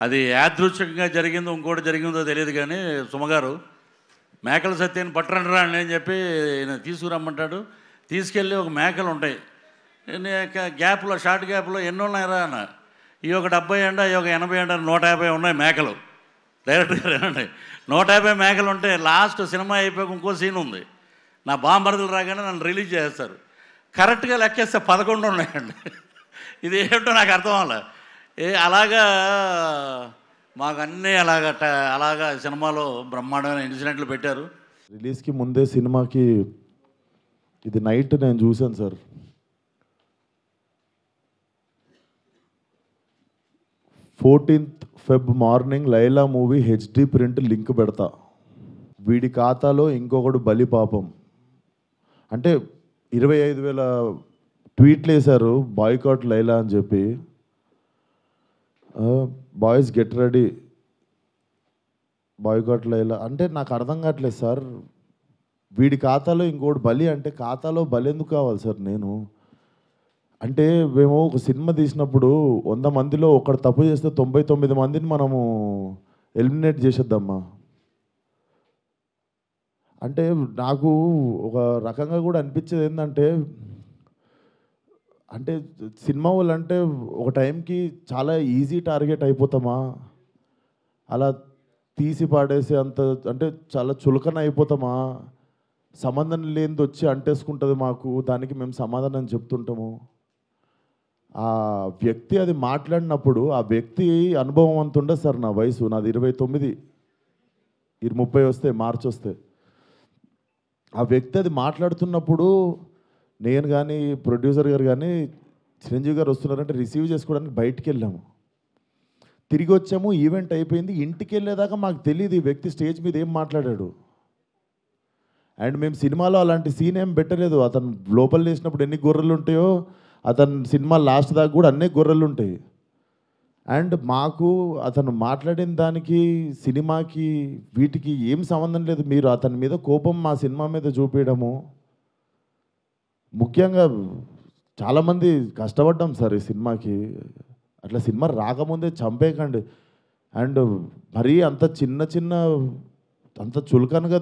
అది యాదృచ్ఛికంగా జరిగిందో ఇంకోటి జరిగిందో తెలియదు కానీ సుమగారు మేకల సత్యాన్ని పట్టరండిరా అని చెప్పి తీసుకురమ్మంటాడు. తీసుకెళ్ళి ఒక మేకలు ఉంటాయి గ్యాప్లో, షార్ట్ గ్యాప్లో ఎన్ని ఉన్నాయిరా అన్న. ఈ ఒక 70 అండి, ఈ ఒక 80 అండి, 150 ఉన్నాయి మేకలు. డైరెక్ట్గా రండి, 150 మేకలు ఉంటే లాస్ట్ సినిమా అయిపోయాక ఇంకో సీన్ ఉంది. నా బాంబరదలు రాగానే నన్ను రిలీజ్ చేస్తారు. కరెక్ట్గా లెక్కేస్తే 11 ఉన్నాయండి. ఇది ఏంటో నాకు అర్థం అవ్వాలి. అలాగా మాకు అన్నీ అలాగా సినిమాలో బ్రహ్మాండమైన ఇన్సిడెంట్లు పెట్టారు. రిలీజ్కి ముందే సినిమాకి ఇది నైట్ నేను చూశాను sir. 14th Feb morning Laila movie HD print link పెడతా. వీడి ఖాతాలో ఇంకొకడు బలి పాపం అంటే 25,000 ట్వీట్లు వేశారు బాయ్కాట్ లైలా అని చెప్పి. Boys get ready, boycott Laila అంటే నాకు అర్థం కావట్లేదు సార్. వీడి ఖాతాలో ఇంకోటి బలి అంటే ఖాతాలో బలి ఎందుకు కావాలి సార్? నేను అంటే మేము ఒక సినిమా తీసినప్పుడు 100 మందిలో ఒకడు తప్పు చేస్తే 99 మందిని మనము ఎలిమినేట్ చేసేద్దామా అంటే నాకు ఒక రకంగా కూడా అనిపించేది ఏంటంటే, అంటే సినిమా వాళ్ళు అంటే ఒక టైంకి చాలా ఈజీ టార్గెట్ అయిపోతామా, అలా తీసి పాడేసి అంత అంటే చాలా చులకన అయిపోతామా, సంబంధం లేనిది వచ్చి అంటేసుకుంటుంది మాకు, దానికి మేము సమాధానం చెప్తుంటాము. ఆ వ్యక్తి అది మాట్లాడినప్పుడు ఆ వ్యక్తి అనుభవం అంత ఉండదు సార్. నా వయసు నాది 29, 30 వస్తే మార్చి వస్తే. ఆ వ్యక్తి అది మాట్లాడుతున్నప్పుడు నేను కానీ ప్రొడ్యూసర్ గారు కానీ చిరంజీవి గారు వస్తున్నారంటే రిసీవ్ చేసుకోవడానికి బయటికి వెళ్ళాము. తిరిగి వచ్చాము, ఈవెంట్ అయిపోయింది. ఇంటికి వెళ్ళేదాకా మాకు తెలియదు ఈ వ్యక్తి స్టేజ్ మీద ఏం మాట్లాడాడు. అండ్ మేము సినిమాలో అలాంటి సీన్ ఏం పెట్టలేదు. అతను లోపల వేసినప్పుడు ఎన్ని గొర్రెలు ఉంటాయో అతను సినిమా లాస్ట్ దాకా కూడా అన్నీ గొర్రెలు ఉంటాయి. అండ్ మాకు అతను మాట్లాడిన దానికి సినిమాకి వీటికి ఏం సంబంధం లేదు. మీరు అతని మీద కోపం మా సినిమా మీద చూపించడము. ముఖ్యంగా చాలామంది కష్టపడ్డాం సార్ ఈ సినిమాకి. అట్లా సినిమా రాకముందే చంపేయకండి. అండ్ మరీ అంత చిన్న అంత చులకనగా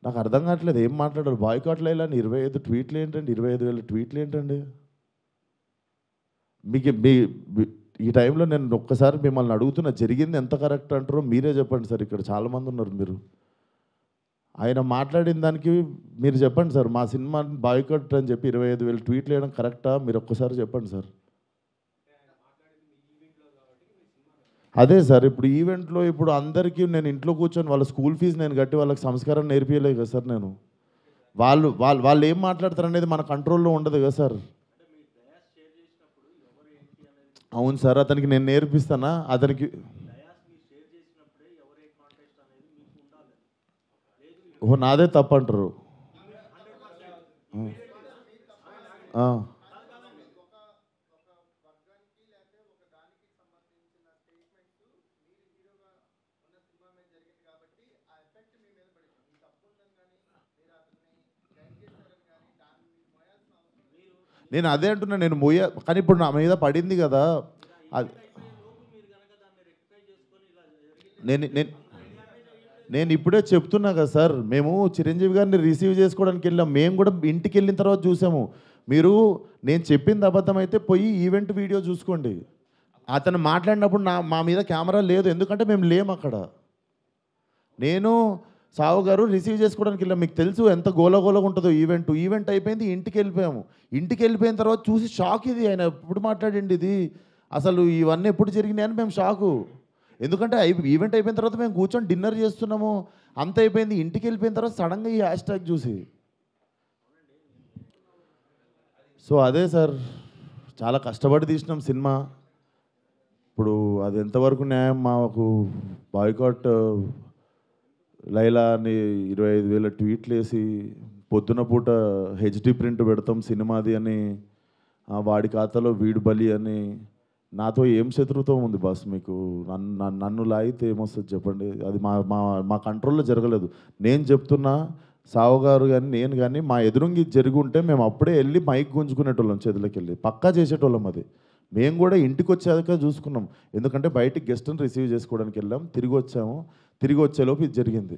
నాకు అర్థం కావట్లేదు ఏం మాట్లాడారు. బాయ్కాట్లు వేయాలని 25 ట్వీట్లు ఏంటండి, 25,000 ట్వీట్లు ఏంటండి? మీకు ఈ టైంలో నేను ఒక్కసారి మిమ్మల్ని అడుగుతున్నా, జరిగింది ఎంత కరెక్ట్ అంటారో మీరే చెప్పండి సార్. ఇక్కడ చాలామంది ఉన్నారు. మీరు ఆయన మాట్లాడిన దానికి మీరు చెప్పండి సార్. మా సినిమా బాయ్కాట్ అని చెప్పి 25,000 ట్వీట్లు వేయడం కరెక్టా? మీరు ఒక్కసారి చెప్పండి సార్. అదే సార్, ఇప్పుడు ఈవెంట్లో ఇప్పుడు అందరికీ నేను ఇంట్లో కూర్చొని వాళ్ళ స్కూల్ ఫీజు నేను కట్టి వాళ్ళకి సంస్కారం నేర్పించలేదు కదా సార్. నేను వాళ్ళు ఏం మాట్లాడతారు అనేది మన కంట్రోల్లో ఉండదు కదా సార్. అవును సార్, అతనికి నేను నేర్పిస్తానా? అతనికి నాదే తప్పు అంటారు. నేను అదే అంటున్నా, నేను కానీ ఇప్పుడు నా మీద పడింది కదా. నేను ఇప్పుడే చెప్తున్నా కదా సార్. మేము చిరంజీవి గారిని రిసీవ్ చేసుకోవడానికి వెళ్ళాం. మేము కూడా ఇంటికి వెళ్ళిన తర్వాత చూసాము. మీరు నేను చెప్పింది అబద్ధం అయితే పోయి ఈవెంట్ వీడియో చూసుకోండి. అతను మాట్లాడినప్పుడు మా మీద కెమెరా లేదు, ఎందుకంటే మేము లేము అక్కడ. నేను సావు గారు రిసీవ్ చేసుకోవడానికి వెళ్ళాం. మీకు తెలుసు ఎంత గోలగోలగా ఉంటుందో ఈవెంట్ అయిపోయింది, ఇంటికి వెళ్ళిపోయాము. ఇంటికి వెళ్ళిపోయిన తర్వాత చూసి షాక్. ఇది ఆయన ఎప్పుడు మాట్లాడండి, ఇది అసలు ఇవన్నీ ఎప్పుడు జరిగినాయి అని మేము షాకు. ఎందుకంటే ఈవెంట్ అయిపోయిన తర్వాత మేము కూర్చొని డిన్నర్ చేస్తున్నాము, అంత అయిపోయింది. ఇంటికి వెళ్ళిపోయిన తర్వాత సడన్గా ఈ హ్యాష్ చూసి. సో అదే సార్, చాలా కష్టపడి తీసినాం సినిమా. ఇప్పుడు అది ఎంతవరకు న్యాయం? మాకు బాయ్కాట్ లైలా అని 25,000 ట్వీట్లు వేసి పొద్దున పూట HD ప్రింట్ పెడతాం సినిమాది అని, వాడి ఖాతాలో వీడు బలి అని. నాతో ఏం శత్రుత్వం ఉంది బాస్ మీకు? నన్ను లాగితే ఏమొస్తుంది చెప్పండి? అది మా కంట్రోల్లో జరగలేదు. నేను చెప్తున్నా, సావు గారు కానీ నేను కానీ మా ఎదురుంగి జరిగి ఉంటే మేము అప్పుడే వెళ్ళి మైక్ గుంజుకునేటోళ్ళం, చేతులకి వెళ్ళి పక్కా చేసేటోళ్ళం. అది మేము కూడా ఇంటికి వచ్చాక చూసుకున్నాం, ఎందుకంటే బయటికి గెస్ట్ని రిసీవ్ చేసుకోవడానికి వెళ్ళాం, తిరిగి వచ్చాము, తిరిగి వచ్చేలోపు ఇది జరిగింది.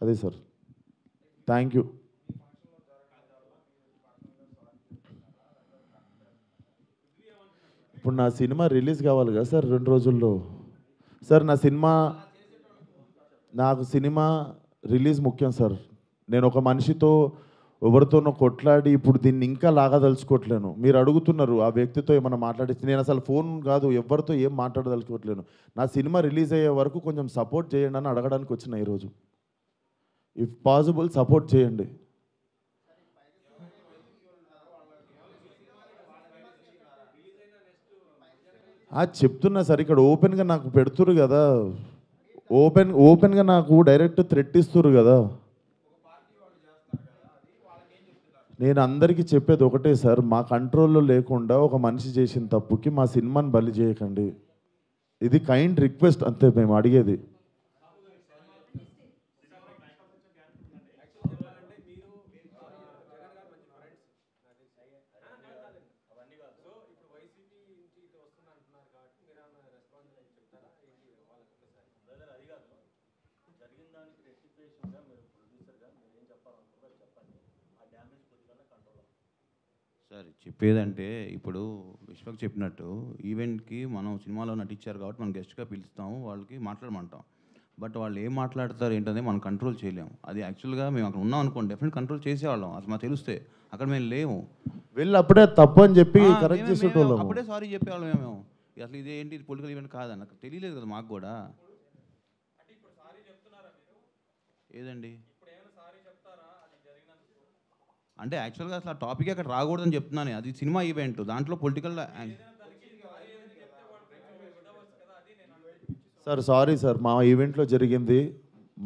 అదే సార్. Thank you. ఇప్పుడు నా సినిమా రిలీజ్ కావాలి కదా సార్ 2 రోజుల్లో. సార్ నాకు సినిమా రిలీజ్ ముఖ్యం సార్. నేను ఒక మనిషితో ఎవరితోనో కొట్లాడి ఇప్పుడు దీన్ని ఇంకా లాగదలుచుకోవట్లేను. మీరు అడుగుతున్నారు ఆ వ్యక్తితో ఏమైనా మాట్లాడించి, నేను అసలు ఫోన్ కాదు ఎవరితో ఏం మాట్లాడదలుచుకోవట్లేను. నా సినిమా రిలీజ్ అయ్యే వరకు కొంచెం సపోర్ట్ చేయండి అని అడగడానికి వచ్చిన ఈరోజు. ఇఫ్ పాసిబుల్ సపోర్ట్ చేయండి. చెప్తున్నా సార్, ఇక్కడ ఓపెన్గా నాకు పెడుతురు కదా, ఓపెన్గా నాకు డైరెక్ట్ థ్రెట్ ఇస్తురు కదా. నేను అందరికీ చెప్పేది ఒకటే సార్, మా కంట్రోల్లో లేకుండా ఒక మనిషి చేసిన తప్పుకి మా సినిమాని బలి చేయకండి. ఇది కైండ్ రిక్వెస్ట్ అంతే మేము అడిగేది. సార్ చెప్పేదంటే ఇప్పుడు విశ్వక్ చెప్పినట్టు ఈవెంట్కి మనం సినిమాలో నటించారు కాబట్టి మనం గెస్ట్గా పిలుస్తాము, వాళ్ళకి మాట్లాడమంటాం. బట్ వాళ్ళు ఏం మాట్లాడతారు ఏంటనేది మనం కంట్రోల్ చేయలేము. అది యాక్చువల్గా మేము అక్కడ ఉన్నాం అనుకోండి, డెఫినెట్ కంట్రోల్ చేసేవాళ్ళం. అసలు మాకు తెలిస్తే అక్కడ మేము లేము, వెళ్ళి అప్పుడే తప్పు అని చెప్పి కరెక్ట్ చేసేటోళ్ళం. అప్పుడే సారీ చెప్పేవాళ్ళం మేము. అసలు ఇదేంటి ఇది పొలిటికల్ ఈవెంట్ కాదని నాకు తెలియలేదు కదా మాకు కూడా. ఏదండి అంటే యాక్చువల్గా అసలు ఆ టాపిక్ అక్కడ రాకూడదని చెప్తున్నాను. అది సినిమా ఈవెంట్, దాంట్లో పొలిటికల్. సార్ సారీ సార్, మా ఈవెంట్లో జరిగింది,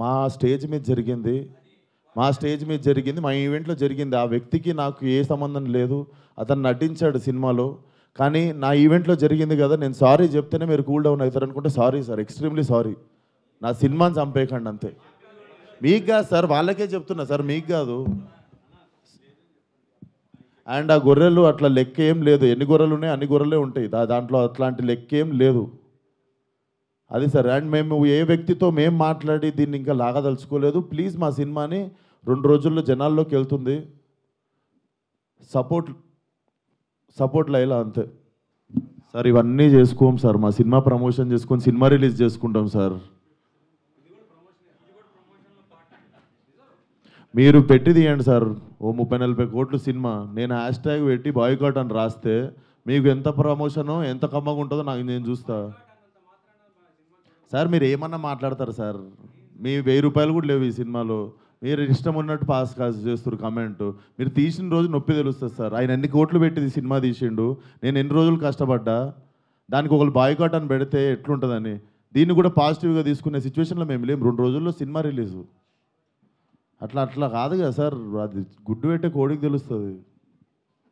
మా స్టేజ్ మీద జరిగింది, మా ఈవెంట్లో జరిగింది. ఆ వ్యక్తికి నాకు ఏ సంబంధం లేదు, అతను నటించాడు సినిమాలో. కానీ నా ఈవెంట్లో జరిగింది కదా, నేను సారీ చెప్తేనే మీరు కూల్ డౌన్ అవుతారు అనుకుంటే సారీ సార్, ఎక్స్ట్రీమ్లీ సారీ. నా సినిమాని చంపేయకండి అంతే. మీకు కాదు సార్, వాళ్ళకే చెప్తున్నా సార్, మీకు కాదు. అండ్ ఆ గొర్రెలు అట్లా లెక్క ఏం లేదు, ఎన్ని గొర్రెలు ఉన్నాయి అన్ని గొర్రెలే ఉంటాయి, దాంట్లో అట్లాంటి లెక్క ఏం లేదు. అది సార్. అండ్ మేము ఏ వ్యక్తితో మేము మాట్లాడి దీన్ని ఇంకా లాగదలుచుకోలేదు. ప్లీజ్ మా సినిమాని 2 రోజుల్లో జనాల్లోకి వెళ్తుంది, సపోర్ట్ లైలా అంతే సార్. ఇవన్నీ చేసుకోం సార్, మా సినిమా ప్రమోషన్ చేసుకొని సినిమా రిలీజ్ చేసుకుంటాం సార్. మీరు పెట్టి తీయండి సార్, ఓ 30-40 కోట్లు సినిమా, నేను హ్యాష్ట్యాగ్ పెట్టి బాయ్కాట్ అని రాస్తే మీకు ఎంత ప్రమోషనో ఎంత కమ్మగా ఉంటుందో నేను చూస్తా సార్. మీరు ఏమన్నా మాట్లాడతారు సార్, మీ 1000 రూపాయలు కూడా లేవు ఈ సినిమాలో, మీరు ఇష్టం ఉన్నట్టు పాస్ చేస్తారు కమెంట్. మీరు తీసిన రోజు నొప్పి తెలుస్తుంది సార్. ఆయన ఎన్ని కోట్లు పెట్టి సినిమా తీసిండు, నేను ఎన్ని రోజులు కష్టపడ్డా, దానికి ఒకళ్ళు బాయ్కాట్ అని పెడితే ఎట్లుంటుందని. దీన్ని కూడా పాజిటివ్గా తీసుకునే సిచ్యువేషన్లో మేము లేము. 2 రోజుల్లో సినిమా రిలీజు, అట్లా కాదు కదా సార్, అది గుడ్డు పెట్టే కోడికి తెలుస్తుంది.